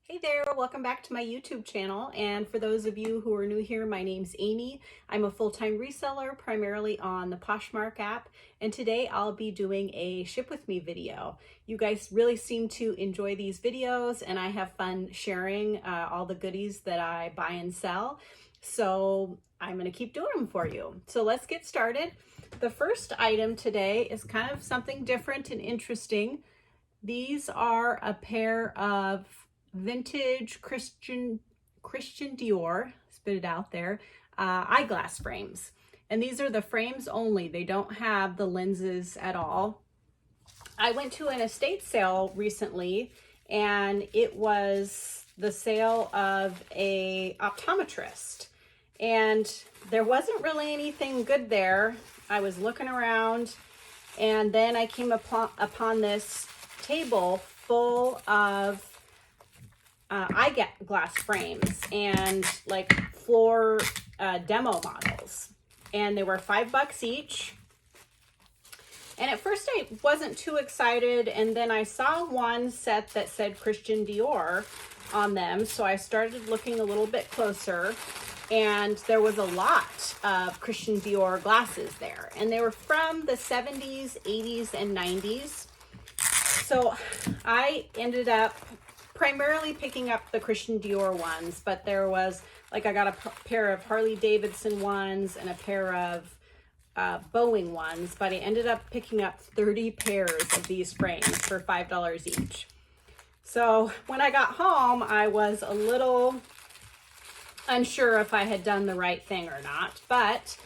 Hey there, welcome back to my YouTube channel. And for those of you who are new here, my name's Amy. I'm a full-time reseller, primarily on the Poshmark app. And today I'll be doing a ship with me video. You guys really seem to enjoy these videos and I have fun sharing all the goodies that I buy and sell. So I'm gonna keep doing them for you. So let's get started. The first item today is kind of something different and interesting. These are a pair of vintage Christian Dior, spit it out there, eyeglass frames. And these are the frames only. They don't have the lenses at all. I went to an estate sale recently and it was the sale of a optometrist. And there wasn't really anything good there. I was looking around and then I came upon this table full of eyeglass frames and like floor demo models, and they were $5 each. And at first I wasn't too excited, and then I saw one set that said Christian Dior on them, so I started looking a little bit closer, and there was a lot of Christian Dior glasses there, and they were from the 70s, 80s, and 90s. So I ended up primarily picking up the Christian Dior ones, but there was, like, I got a pair of Harley Davidson ones and a pair of Boeing ones, but I ended up picking up 30 pairs of these frames for $5 each. So when I got home, I was a little unsure if I had done the right thing or not, but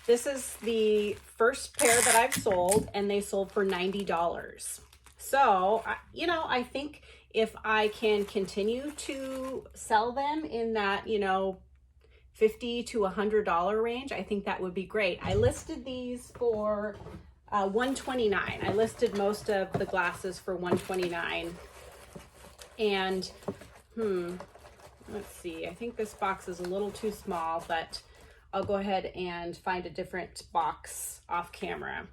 this is the first pair that I've sold, and they sold for $90. So, you know, I think if I can continue to sell them in that, you know, $50 to $100 range, I think that would be great. I listed these for $129. I listed most of the glasses for $129. And, let's see, I think this box is a little too small, but I'll go ahead and find a different box off camera.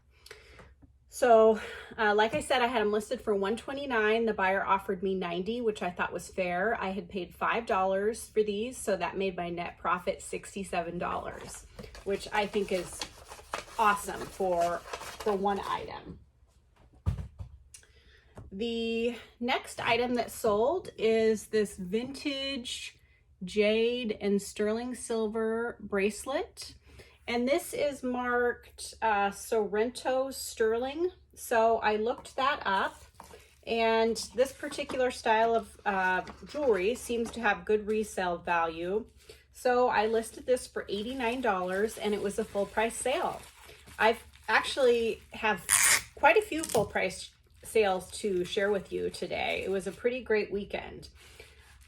So, like I said, I had them listed for $129. The buyer offered me $90, which I thought was fair. I had paid $5 for these, so that made my net profit $67, which I think is awesome for one item. The next item that sold is this vintage jade and sterling silver bracelet. And this is marked Sorrento Sterling. So I looked that up, and this particular style of jewelry seems to have good resale value. So I listed this for $89, and it was a full price sale. I actually have quite a few full price sales to share with you today. It was a pretty great weekend.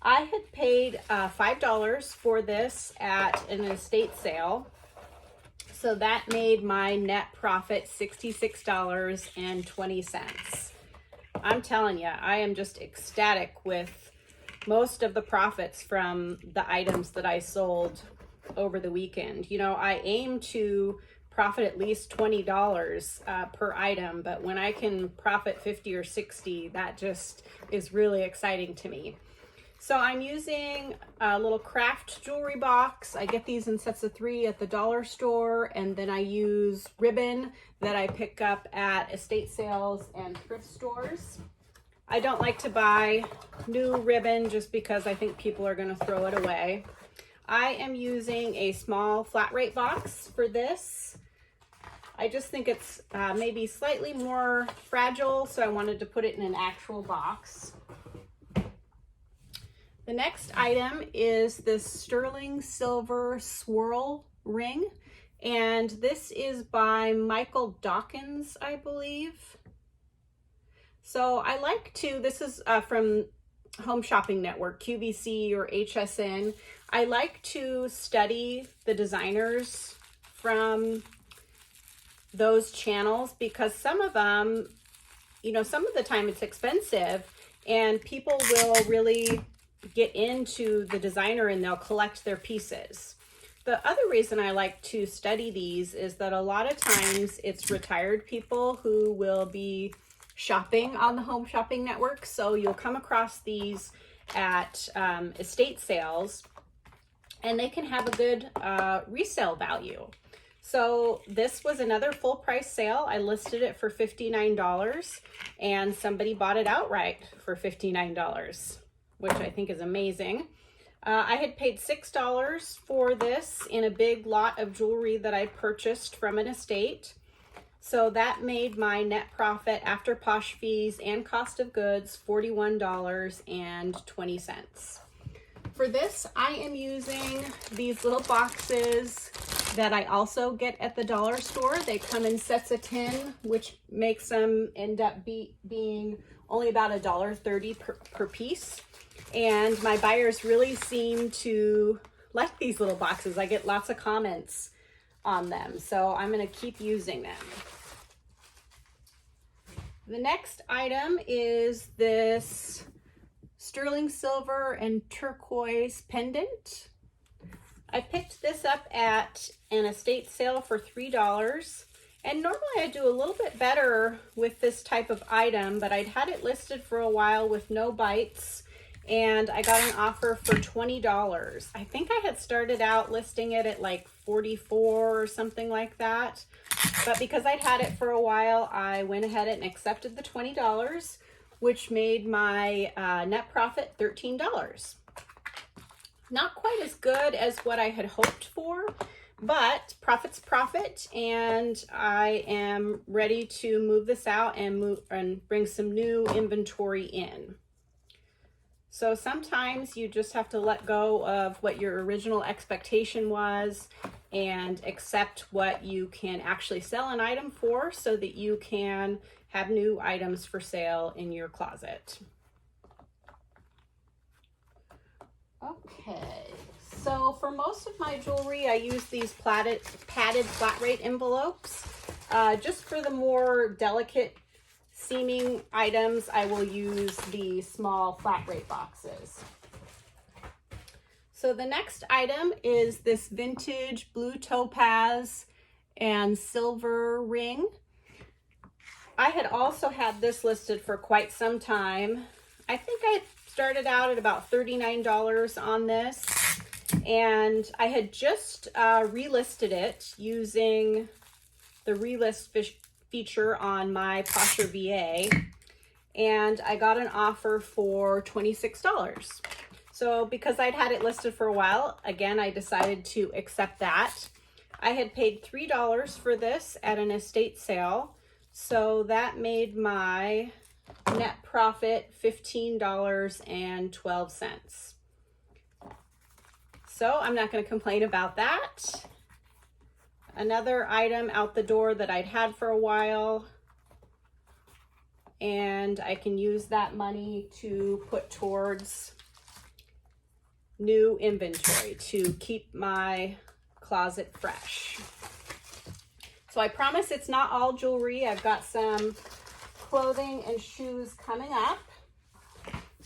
I had paid $5 for this at an estate sale. So that made my net profit $66.20. I'm telling you, I am just ecstatic with most of the profits from the items that I sold over the weekend. You know, I aim to profit at least $20 per item, but when I can profit 50 or 60, that just is really exciting to me. So I'm using a little craft jewelry box. I get these in sets of 3 at the dollar store, and then I use ribbon that I pick up at estate sales and thrift stores. I don't like to buy new ribbon just because I think people are going to throw it away. I am using a small flat rate box for this. I just think it's maybe slightly more fragile, so I wanted to put it in an actual box. The next item is this sterling silver swirl ring, and this is by Michael Dawkins, I believe. So I like to, this is from Home Shopping Network, QVC or HSN. I like to study the designers from those channels because some of them, you know, some of the time it's expensive and people will really get into the designer and they'll collect their pieces. The other reason I like to study these is that a lot of times it's retired people who will be shopping on the Home Shopping Network. So you'll come across these at estate sales, and they can have a good resale value. So this was another full price sale. I listed it for $59 and somebody bought it outright for $59, which I think is amazing. I had paid $6 for this in a big lot of jewelry that I purchased from an estate. So that made my net profit after Posh fees and cost of goods $41.20. For this, I am using these little boxes that I also get at the dollar store. They come in sets of 10, which makes them end up being only about $1.30 per piece. And my buyers really seem to like these little boxes. I get lots of comments on them, so I'm going to keep using them. The next item is this sterling silver and turquoise pendant. I picked this up at an estate sale for $3. And normally I do a little bit better with this type of item, but I'd had it listed for a while with no bites, and I got an offer for $20. I think I had started out listing it at like $44 or something like that. But because I'd had it for a while, I went ahead and accepted the $20, which made my net profit $13. Not quite as good as what I had hoped for, but profit's profit, and I am ready to move this out and bring some new inventory in. So sometimes you just have to let go of what your original expectation was and accept what you can actually sell an item for so that you can have new items for sale in your closet. Okay, so for most of my jewelry, I use these padded flat rate envelopes. Just for the more delicate seeming items, I will use the small flat rate boxes. So the next item is this vintage blue topaz and silver ring. I had also had this listed for quite some time. I think I started out at about $39 on this, and I had just relisted it using the relist feature on my Posher VA, and I got an offer for $26. So because I'd had it listed for a while, again, I decided to accept that. I had paid $3 for this at an estate sale, so that made my net profit $15.12. So I'm not going to complain about that. Another item out the door that I'd had for a while, and I can use that money to put towards new inventory to keep my closet fresh. So I promise it's not all jewelry. I've got some clothing and shoes coming up.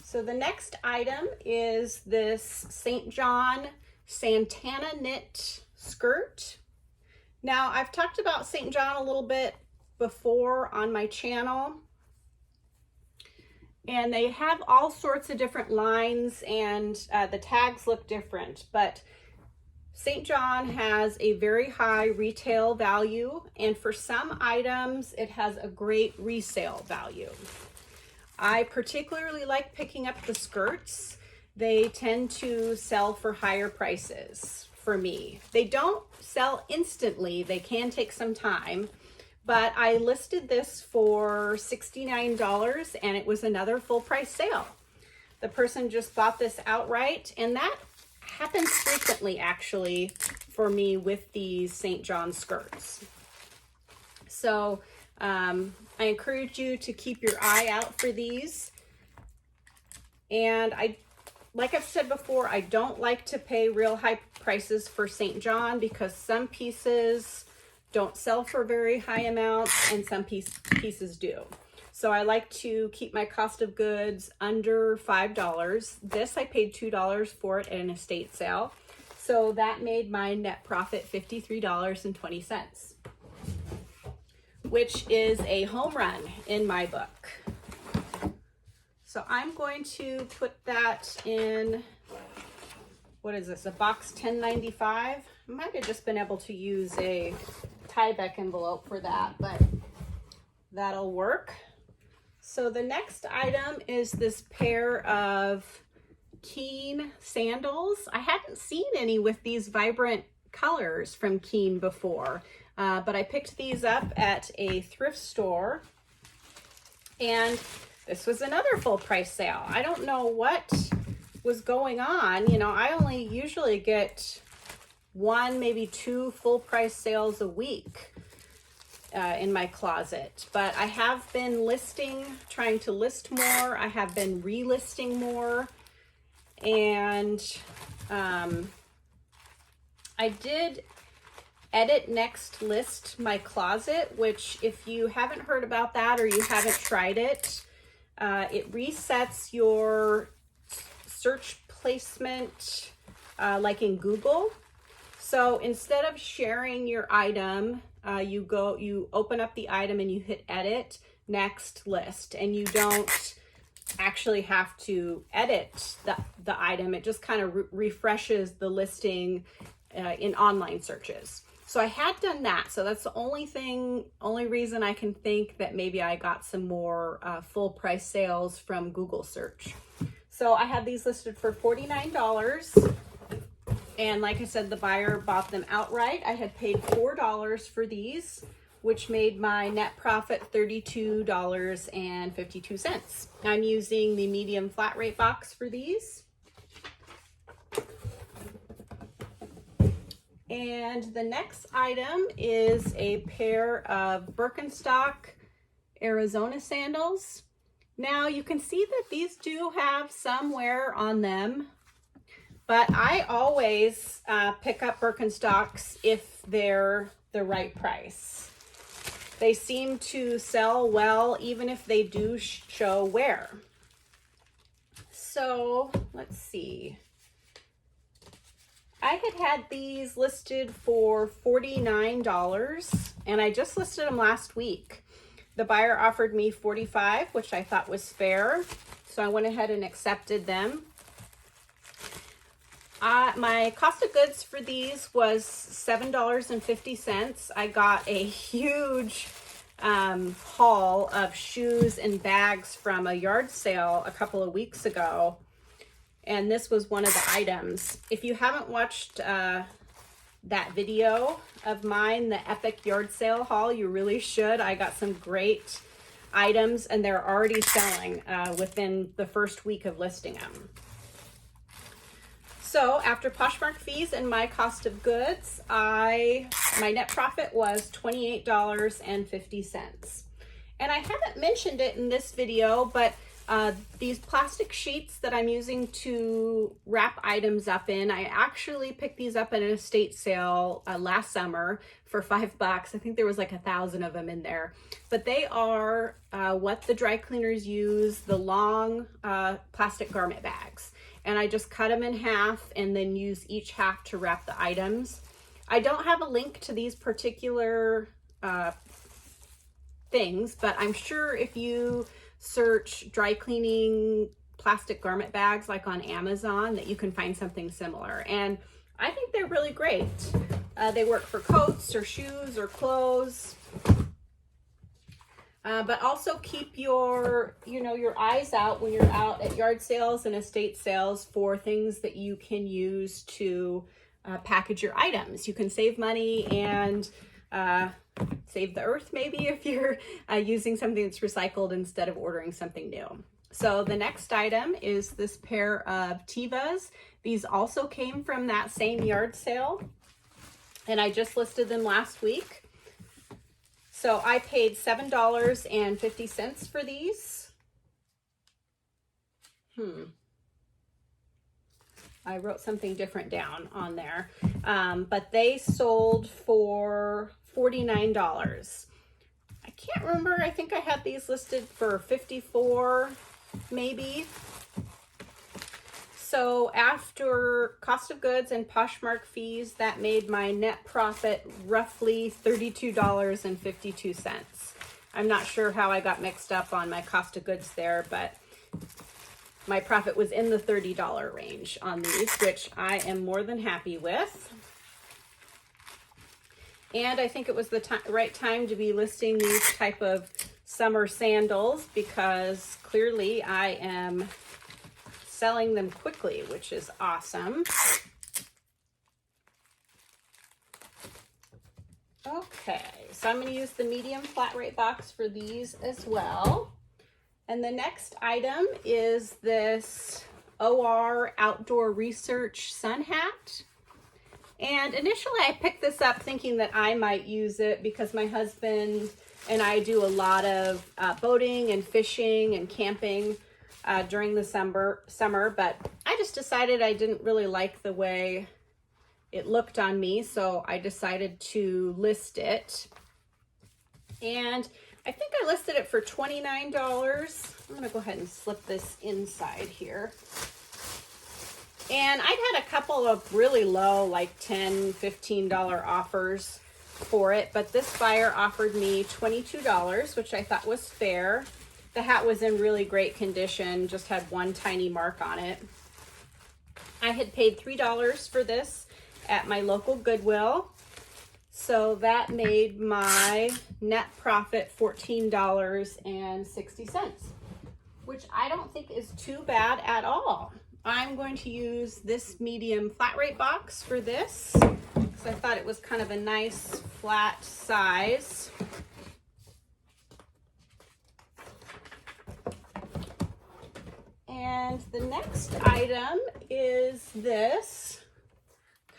So the next item is this St. John Santana knit skirt. Now, I've talked about St. John a little bit before on my channel, and they have all sorts of different lines, and the tags look different, but St. John has a very high retail value, and for some items, it has a great resale value. I particularly like picking up the skirts. They tend to sell for higher prices for me. They don't sell instantly. They can take some time, but I listed this for $69, and it was another full price sale. The person just bought this outright, and that happens frequently actually for me with these St. John skirts. So I encourage you to keep your eye out for these. And like I've said before, I don't like to pay real high prices for St. John because some pieces don't sell for very high amounts and some pieces do. So I like to keep my cost of goods under $5. This I paid $2 for it at an estate sale. So that made my net profit $53.20, which is a home run in my book. So I'm going to put that in, what is this, a box 1095? I might have just been able to use a Tyvek envelope for that, but that'll work. So the next item is this pair of Keen sandals. I hadn't seen any with these vibrant colors from Keen before, but I picked these up at a thrift store, and this was another full price sale. I don't know what was going on. You know, I only usually get one, maybe two full price sales a week in my closet, but I have been trying to list more. I have been relisting more, and I did edit next list my closet, which if you haven't heard about that or you haven't tried it, it resets your search placement like in Google. So instead of sharing your item, you open up the item and you hit edit, next list, and you don't actually have to edit the item. It just kind of refreshes the listing in online searches. So I had done that. So that's the only reason I can think that maybe I got some more full price sales from Google search. So I had these listed for $49. And like I said, the buyer bought them outright. I had paid $4 for these, which made my net profit $32.52. I'm using the medium flat rate box for these. And the next item is a pair of Birkenstock Arizona sandals. Now you can see that these do have some wear on them, but I always pick up Birkenstocks if they're the right price. They seem to sell well even if they do show wear. So let's see. I had these listed for $49 and I just listed them last week. The buyer offered me $45, which I thought was fair. So I went ahead and accepted them. My cost of goods for these was $7.50. I got a huge haul of shoes and bags from a yard sale a couple of weeks ago. And this was one of the items. If you haven't watched that video of mine, the epic yard sale haul, you really should. I got some great items and they're already selling within the first week of listing them. So after Poshmark fees and my cost of goods, my net profit was $28.50. And I haven't mentioned it in this video, but these plastic sheets that I'm using to wrap items up in, I actually picked these up at an estate sale last summer for $5. I think there was like 1,000 of them in there. But they are what the dry cleaners use, the long plastic garment bags. And I just cut them in half and then use each half to wrap the items. I don't have a link to these particular things, but I'm sure if you search dry cleaning plastic garment bags like on Amazon that you can find something similar. And I think they're really great. They work for coats or shoes or clothes. But also keep your eyes out when you're out at yard sales and estate sales for things that you can use to package your items. You can save money and save the earth maybe if you're using something that's recycled instead of ordering something new. So the next item is this pair of Tevas. These also came from that same yard sale and I just listed them last week. So I paid $7.50 for these. I wrote something different down on there, but they sold for $49. I can't remember. I think I had these listed for $54, maybe. So after cost of goods and Poshmark fees, that made my net profit roughly $32.52. I'm not sure how I got mixed up on my cost of goods there, but my profit was in the $30 range on these, which I am more than happy with. And I think it was the right time to be listing these type of summer sandals, because clearly I am selling them quickly, which is awesome. Okay, so I'm going to use the medium flat rate box for these as well. And the next item is this OR Outdoor Research sun hat. And initially I picked this up thinking that I might use it because my husband and I do a lot of boating and fishing and camping during the summer, but I just decided I didn't really like the way it looked on me, so I decided to list it. And I think I listed it for $29. I'm gonna go ahead and slip this inside here. And I'd had a couple of really low, like $10, $15 offers for it, but this buyer offered me $22, which I thought was fair. The hat was in really great condition, just had one tiny mark on it. I had paid $3 for this at my local Goodwill, so that made my net profit $14.60, which I don't think is too bad at all. I'm going to use this medium flat rate box for this because I thought it was kind of a nice flat size. And the next item is this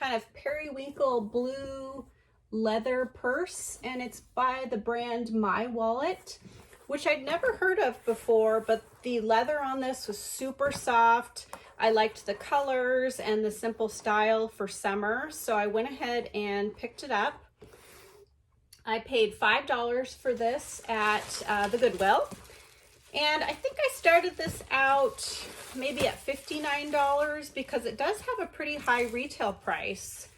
kind of periwinkle blue leather purse, and it's by the brand My Wallet, which I'd never heard of before, but the leather on this was super soft. I liked the colors and the simple style for summer, so I went ahead and picked it up. I paid $5 for this at the Goodwill, and I think I started this out maybe at $59 because it does have a pretty high retail price.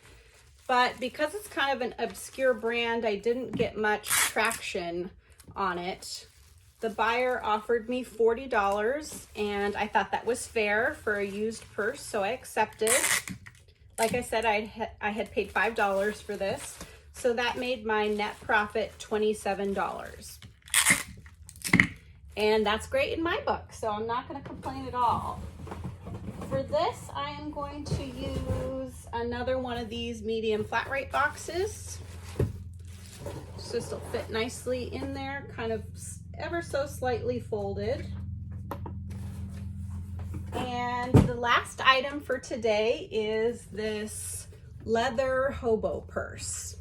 But because it's kind of an obscure brand, I didn't get much traction on it. The buyer offered me $40, and I thought that was fair for a used purse, so I accepted. Like I said, I had paid $5 for this, so that made my net profit $27. And that's great in my book, so I'm not going to complain at all. For this, I am going to use another one of these medium flat rate boxes. So this will fit nicely in there, kind of ever so slightly folded. And the last item for today is this Leatherhobo purse.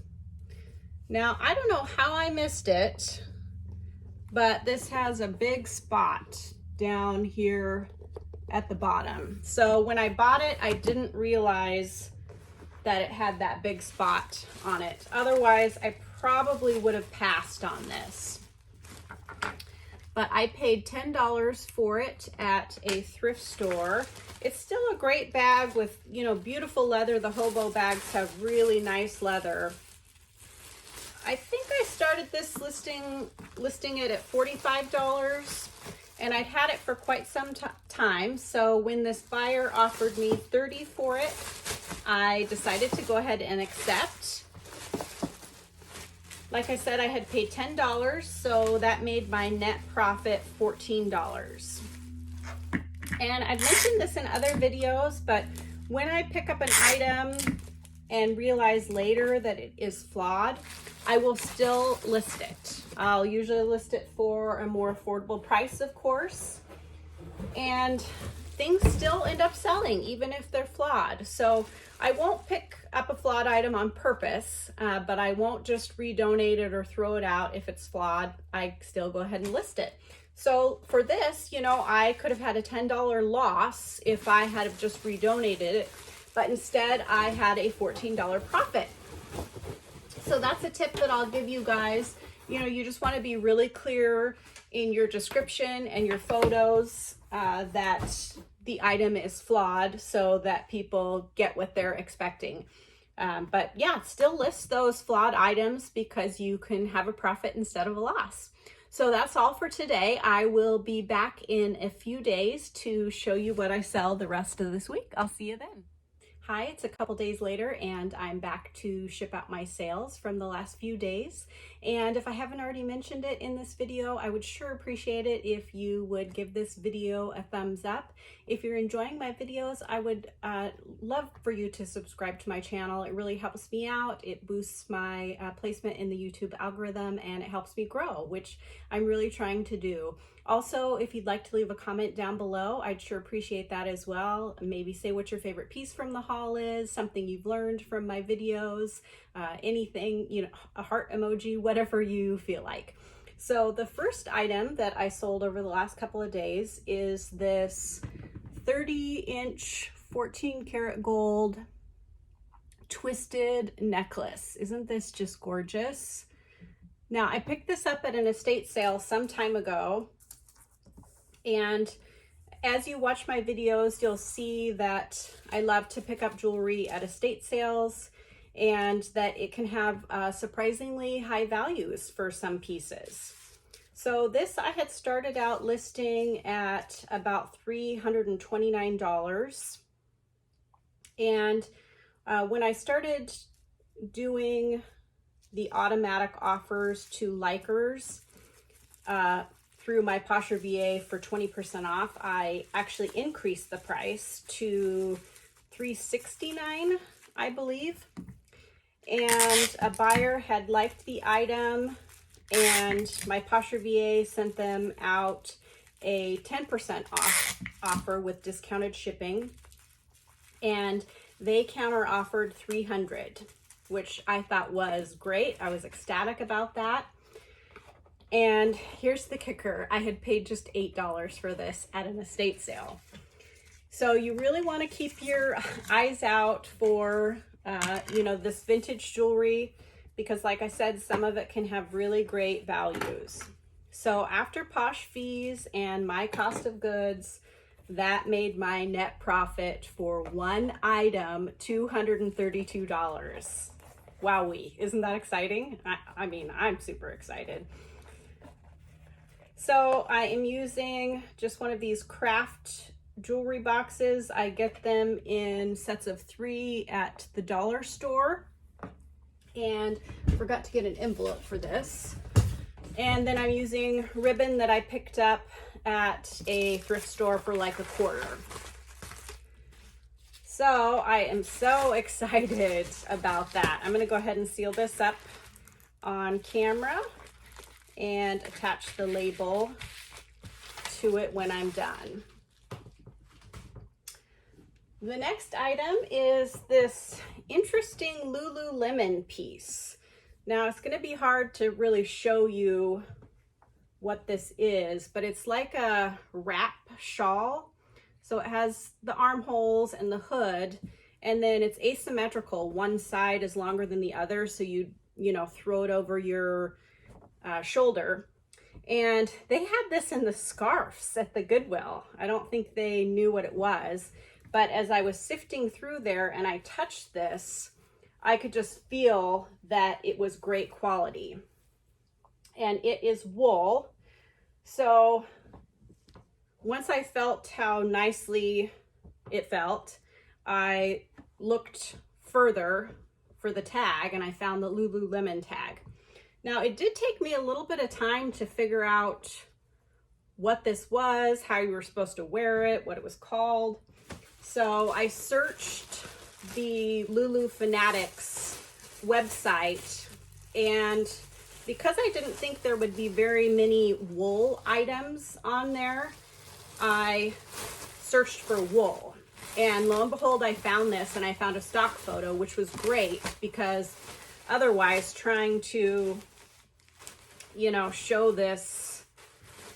Now, I don't know how I missed it, but this has a big spot down here at the bottom. So when I bought it, I didn't realize that it had that big spot on it. Otherwise, I probably would have passed on this. But I paid $10 for it at a thrift store. It's still a great bag with, you know, beautiful leather. The hobo bags have really nice leather. I think I started this listing it at $45, and I'd had it for quite some time. So when this buyer offered me $30 for it, I decided to go ahead and accept. Like I said, I had paid $10, so that made my net profit $14. And I've mentioned this in other videos, but when I pick up an item and realize later that it is flawed, I will still list it. I'll usually list it for a more affordable price, of course. And things still end up selling, even if they're flawed. So I won't pick up a flawed item on purpose, but I won't just redonate it or throw it out if it's flawed. I still go ahead and list it. So for this, you know, I could have had a $10 loss if I had just redonated it, but instead I had a $14 profit. So that's a tip that I'll give you guys. You know, you just want to be really clear in your description and your photos that the item is flawed so that people get what they're expecting. But yeah, still list those flawed items because you can have a profit instead of a loss. So that's all for today. I will be back in a few days to show you what I sell the rest of this week. I'll see you then. Hi, it's a couple days later and I'm back to ship out my sales from the last few days. And if I haven't already mentioned it in this video, I would sure appreciate it if you would give this video a thumbs up. If you're enjoying my videos, I would love for you to subscribe to my channel. It really helps me out. It boosts my placement in the YouTube algorithm and it helps me grow, which I'm really trying to do. Also, if you'd like to leave a comment down below, I'd sure appreciate that as well. Maybe say what your favorite piece from the haul is, something you've learned from my videos, anything, you know, a heart emoji, whatever you feel like. So the first item that I sold over the last couple of days is this 30-inch 14 karat gold twisted necklace. Isn't this just gorgeous? Now, I picked this up at an estate sale some time ago. And as you watch my videos, you'll see that I love to pick up jewelry at estate sales and that it can have surprisingly high values for some pieces. So this I had started out listing at about $329. And when I started doing the automatic offers to likers, through my Posher VA for 20% off, I actually increased the price to $369, I believe. And a buyer had liked the item and my Posher VA sent them out a 10% off offer with discounted shipping. And they counter offered $300, which I thought was great. I was ecstatic about that. And here's the kicker. I had paid just $8 for this at an estate sale. So you really want to keep your eyes out for, you know, this vintage jewelry, because like I said, some of it can have really great values. So after Posh fees and my cost of goods, that made my net profit for one item $232. Wowee, isn't that exciting? I mean, I'm super excited. So I am using just one of these craft jewelry boxes. I get them in sets of 3 at the dollar store. And I forgot to get an envelope for this. And then I'm using ribbon that I picked up at a thrift store for like $1. So I am so excited about that. I'm gonna go ahead and seal this up on camera and attach the label to it when I'm done. The next item is this interesting Lululemon piece. Now it's gonna be hard to really show you what this is, but it's like a wrap shawl. So it has the armholes and the hood, and then it's asymmetrical. One side is longer than the other, so you know, throw it over your shoulder. And they had this in the scarves at the Goodwill. I don't think they knew what it was, but as I was sifting through there and I touched this, I could just feel that it was great quality. And it is wool. So once I felt how nicely it felt, I looked further for the tag and I found the Lululemon tag. Now, it did take me a little bit of time to figure out what this was, how you were supposed to wear it, what it was called. So I searched the Lulu Fanatics website, and because I didn't think there would be very many wool items on there, I searched for wool. And lo and behold, I found this, and I found a stock photo, which was great because otherwise trying to, you know, show this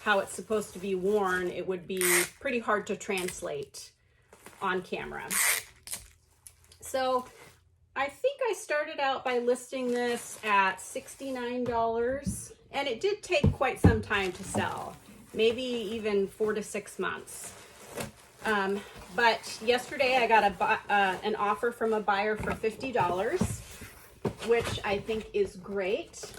how it's supposed to be worn, it would be pretty hard to translate on camera. So I think I started out by listing this at $69, and it did take quite some time to sell, maybe even 4 to 6 months. But yesterday I got an offer from a buyer for $50, which I think is great.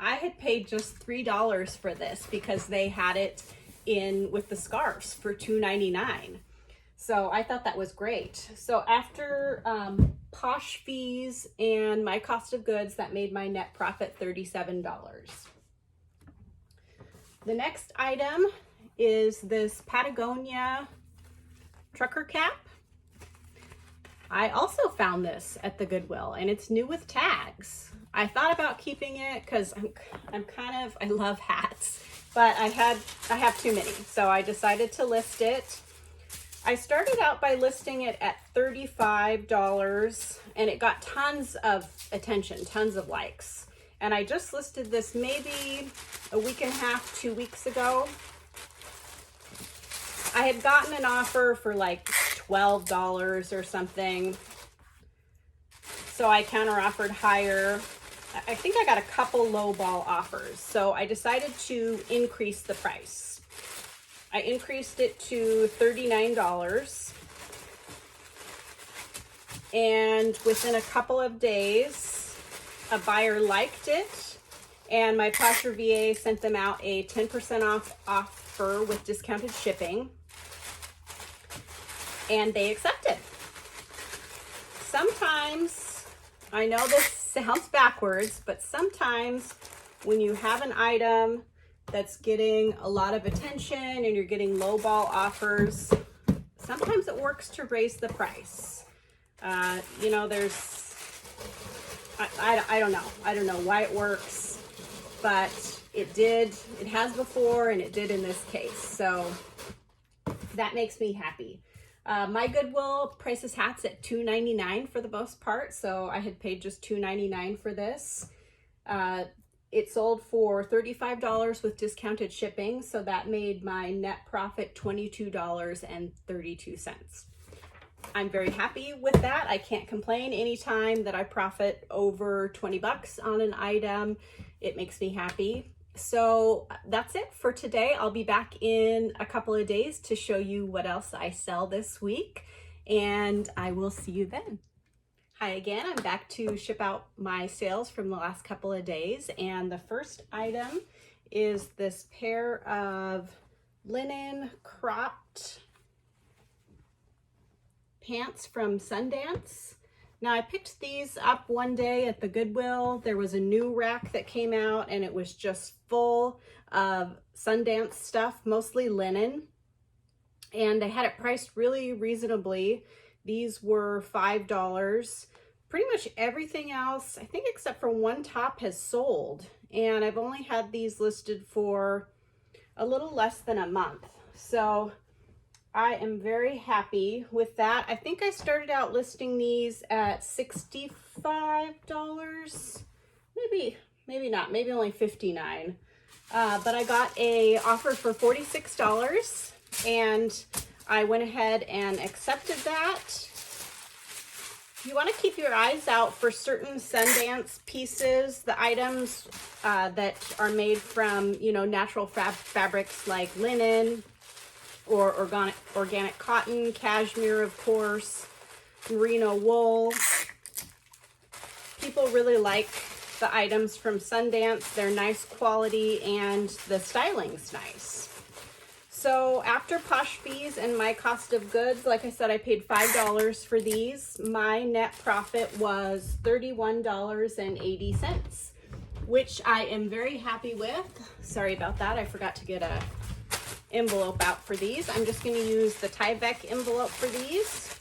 I had paid just $3 for this because they had it in with the scarves for $2.99. So I thought that was great. So after Posh fees and my cost of goods, that made my net profit $37. The next item is this Patagonia trucker cap. I also found this at the Goodwill, and it's new with tags. I thought about keeping it because I love hats, but I have too many, so I decided to list it. I started out by listing it at $35, and it got tons of attention, tons of likes. And I just listed this maybe a week and a half, 2 weeks ago. I had gotten an offer for like $12 or something, so I counter offered higher. I think I got a couple lowball offers, so I decided to increase the price. I increased it to $39, and within a couple of days, a buyer liked it, and my Posher VA sent them out a 10% off offer with discounted shipping, and they accepted. Sometimes, I know this sounds backwards, but sometimes when you have an item that's getting a lot of attention and you're getting lowball offers, sometimes it works to raise the price. You know, I don't know why it works, but it did. It has before, and it did in this case. So that makes me happy. My Goodwill prices hats at $2.99 for the most part, so I had paid just $2.99 for this. It sold for $35 with discounted shipping, so that made my net profit $22.32. I'm very happy with that. I can't complain. Anytime that I profit over 20 bucks on an item, it makes me happy. So that's it for today. I'll be back in a couple of days to show you what else I sell this week, and I will see you then. Hi again, I'm back to ship out my sales from the last couple of days, and the first item is this pair of linen cropped pants from Sundance. Now I picked these up one day at the Goodwill. There was a new rack that came out, and it was just full of Sundance stuff, mostly linen. And they had it priced really reasonably. These were $5. Pretty much everything else, I think except for one top, has sold. And I've only had these listed for a little less than a month. So I am very happy with that. I think I started out listing these at $65. Maybe not, maybe only $59. But I got a offer for $46, and I went ahead and accepted that. You want to keep your eyes out for certain Sundance pieces, the items that are made from, you know, natural fabrics like linen, or organic cotton, cashmere, of course, merino wool. People really like the items from Sundance. They're nice quality, and the styling's nice. So after Posh fees and my cost of goods, like I said, I paid $5 for these. My net profit was $31.80, which I am very happy with. Sorry about that. I forgot to get a envelope out for these. I'm just going to use the Tyvek envelope for these,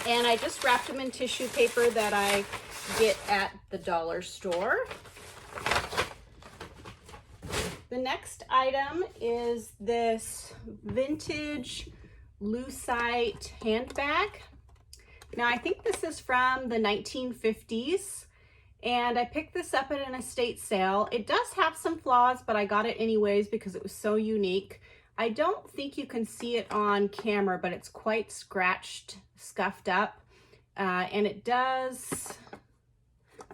and I just wrapped them in tissue paper that I get at the dollar store. The next item is this vintage lucite handbag. Now I think this is from the 1950s, and I picked this up at an estate sale. It does have some flaws, but I got it anyways because it was so unique. I don't think you can see it on camera, but it's quite scratched, scuffed up. And it does,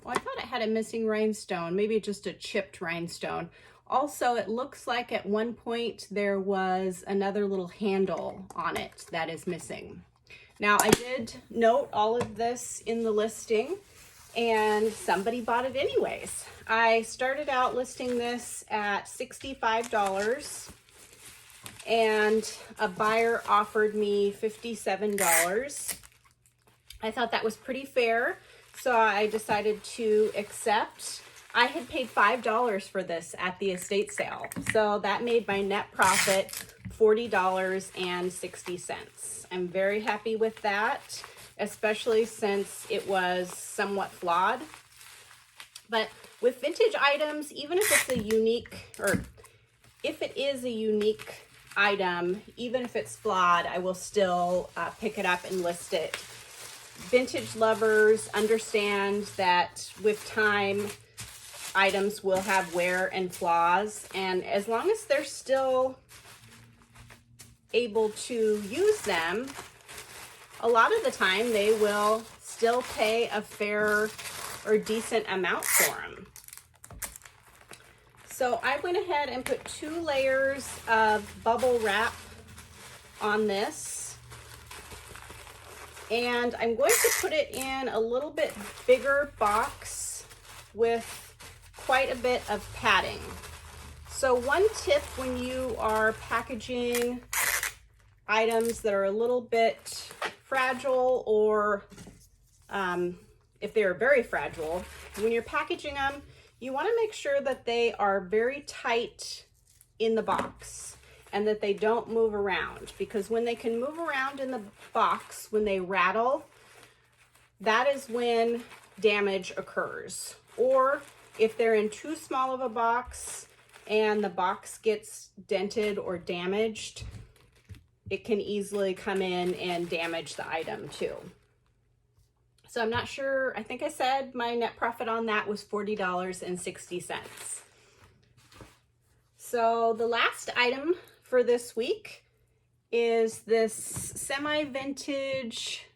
well, I thought it had a missing rhinestone, maybe just a chipped rhinestone. Also, it looks like at one point there was another little handle on it that is missing. Now, I did note all of this in the listing. and somebody bought it anyways. I started out listing this at $65 and a buyer offered me $57. I thought that was pretty fair, so I decided to accept. I had paid $5 for this at the estate sale, so that made my net profit $40.60. I'm very happy with that, especially since it was somewhat flawed. But with vintage items, even if it's a unique, or if it is a unique item, even if it's flawed, I will still pick it up and list it. Vintage lovers understand that with time, items will have wear and flaws, and as long as they're still able to use them, a lot of the time they will still pay a fair or decent amount for them. So I went ahead and put 2 layers of bubble wrap on this, and I'm going to put it in a little bit bigger box with quite a bit of padding. So one tip when you are packaging items that are a little bit fragile, or if they're very fragile, when you're packaging them, you want to make sure that they are very tight in the box and that they don't move around, because when they can move around in the box, when they rattle, that is when damage occurs. Or if they're in too small of a box and the box gets dented or damaged, it can easily come in and damage the item too. So I'm not sure, I think I said my net profit on that was $40.60. So the last item for this week is this semi-vintage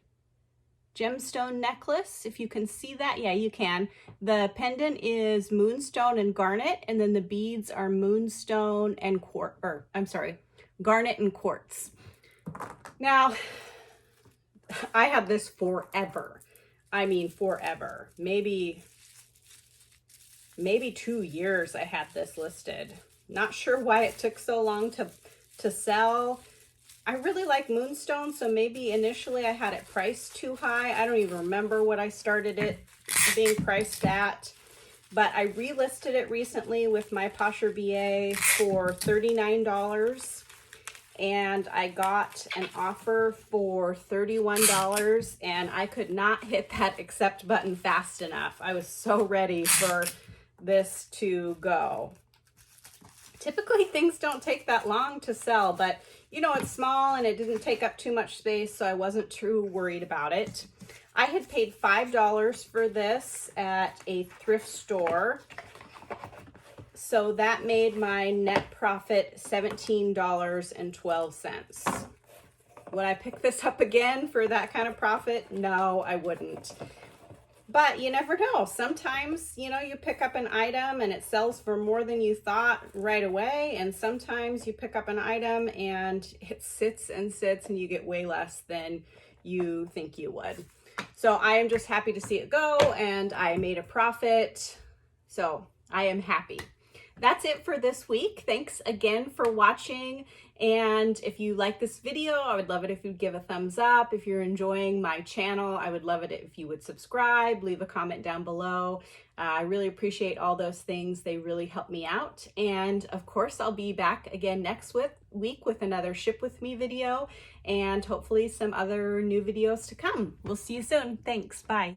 gemstone necklace. If you can see that, yeah, you can. The pendant is moonstone and garnet, and then the beads are moonstone and garnet and quartz. Now, I had this forever. I mean, forever. Maybe 2 years I had this listed. Not sure why it took so long to sell. I really like moonstone, so maybe initially I had it priced too high. I don't even remember what I started it being priced at, but I relisted it recently with my Posher VA for $39, and I got an offer for $31, and I could not hit that accept button fast enough. I was so ready for this to go. Typically things don't take that long to sell, but you know, it's small and it didn't take up too much space, so I wasn't too worried about it. I had paid $5 for this at a thrift store, so that made my net profit $17.12. Would I pick this up again for that kind of profit? No, I wouldn't. But you never know. Sometimes, you know, you pick up an item and it sells for more than you thought right away. And sometimes you pick up an item and it sits and sits and you get way less than you think you would. So I am just happy to see it go, and I made a profit. So I am happy. That's it for this week. Thanks again for watching. And if you like this video, I would love it if you'd give a thumbs up. If you're enjoying my channel, I would love it if you would subscribe, leave a comment down below. I really appreciate all those things. They really help me out. And of course, I'll be back again next week with another Ship With Me video, and hopefully some other new videos to come. We'll see you soon. Thanks. Bye.